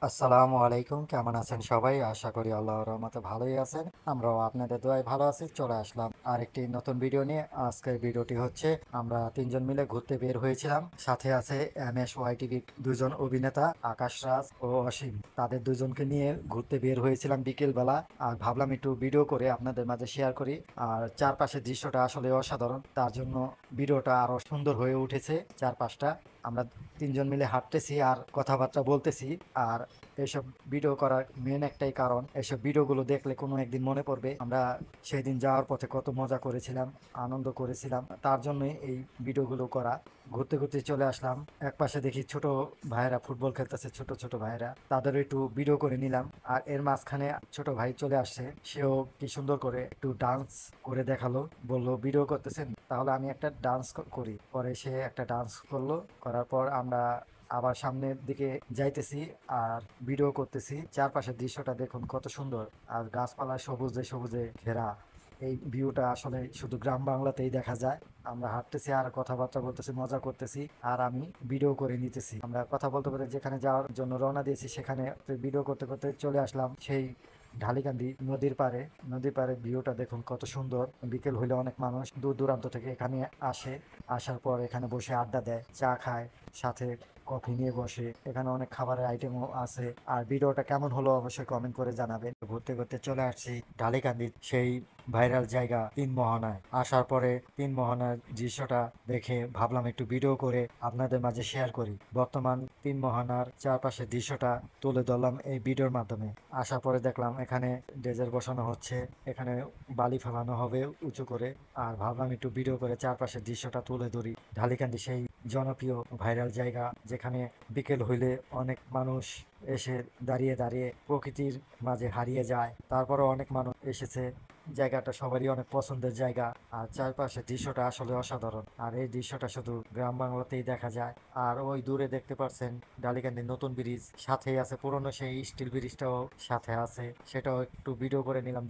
আসসালামু আলাইকুম, কেমন আছেন সবাই? আশা করি আল্লাহর রহমতে ভালোই আছেন। আমরাও আপনাদের দোয়ায় ভালো আছি। চলে আসলাম আরেকটি নতুন ভিডিও নিয়ে। আজকের ভিডিওটি হচ্ছে আমরা তিনজন মিলে ঘুরতে বের হয়েছিলাম। সাথে আছে MSYTV দুজন অভিনেতা আকাশ রাজ ও অসীম। তাদের দুজনকে নিয়ে ঘুরতে বের হয়েছিলাম বিকেল বেলা। আর ভাবলাম একটু ভিডিও করে আপনাদের মাঝে শেয়ার করি। আর চারপাশের দৃশ্যটা আসলে অসাধারণ, তার জন্য ভিডিওটা আরো সুন্দর হয়ে উঠেছে। চারপাশটা আমরা তিনজন মিলে হাঁটতেছি আর কথাবার্তা বলতেছি। আর এসব ভিডিও করার মেন একটাই কারণ, এসব ভিডিওগুলো দেখলে কোনো একদিন মনে পড়বে আমরা সেই দিন যাওয়ার পথে কত মজা করেছিলাম, আনন্দ করেছিলাম। তার জন্যই এই ভিডিওগুলো করা। ঘুরতে ঘুরতে চলে আসলাম, এক পাশে দেখি ছোট ভাইয়েরা ফুটবল খেলতেছে, ছোট ছোট ভাইয়েরা, তাদেরও একটু ভিডিও করে নিলাম। আর এর মাঝখানে ছোট ভাই চলে আসছে, সেও কি সুন্দর করে একটু ডান্স করে দেখালো। বললো ভিডিও করতেছেন, তাহলে আমি একটা ডান্স করি। পরে সে একটা ডান্স করলো, করার পর আমরা আবার সামনের দিকে যাইতেছি আর ভিডিও করতেছি। চারপাশের দৃশ্যটা দেখুন কত সুন্দর, আর গাছপালা সবুজে সবুজে ঘেরা। এই ভিউটা আসলে শুধু গ্রাম বাংলাতেই দেখা যায়। আমরা হাঁটতেছি আর কথাবার্তা বলতেছি, মজা করতেছি, আর আমি ভিডিও করে নিতেছি। আমরা কথা বলতে বলতে যেখানে যাওয়ার জন্য রওনা দিয়েছি সেখানে ভিডিও করতে করতে চলে আসলাম সেই ঢালিকান্দি নদীর পাড়ে। নদীর পাড়ে ভিউটা দেখুন কত সুন্দর। বিকেল হইলে অনেক মানুষ দূর দূরান্ত থেকে এখানে আসে। আসার পর এখানে বসে আড্ডা দেয়, চা খায়, সাথে কফি নিয়ে বসে। এখানে অনেক খাবারের আইটেমও আছে। আর ভিডিওটা কেমন হলো অবশ্যই কমেন্ট করে জানাবেন। ঘুরতে ঘুরতে চলে আসছি ঢালিকান্দি সেই ভাইরাল জায়গা তিন মোহনায়। আসার পরে তিন মোহনার দৃশ্যটা দেখে ভাবলাম একটু ভিডিও করে আপনাদের মাঝে শেয়ার করি। বর্তমান তিন মোহনার চারপাশের দৃশ্যটা তুলে ধরলাম এই ভিডিওর মাধ্যমে। আসার পরে দেখলাম এখানে ডেজার বসানো হচ্ছে, এখানে বালি ফেলানো হবে উঁচু করে। আর ভাবলাম একটু ভিডিও করে চারপাশের দৃশ্যটা তুলে ধরি। ঢালিকান্দি সেই জনপ্রিয় ভাইরাল জায়গা, যেখানে বিকেল হইলে অনেক মানুষ এসে দাঁড়িয়ে দাঁড়িয়ে প্রকৃতির মাঝে হারিয়ে যায়। তারপরে অনেক মানুষ এসেছে। জায়গাটা সবারই অনেক পছন্দের জায়গা। আর চারপাশের দৃশ্যটা আসলে অসাধারণ। আর এই দৃশ্যটা শুধু গ্রাম বাংলাতেই দেখা যায়। আর ওই দূরে দেখতে পাচ্ছেন ডালিকান্দির নতুন ব্রিজ, সাথেই আছে পুরনো সেই স্টিল ব্রিজটাও সাথে আছে, সেটাও একটু ভিডিও করে নিলাম।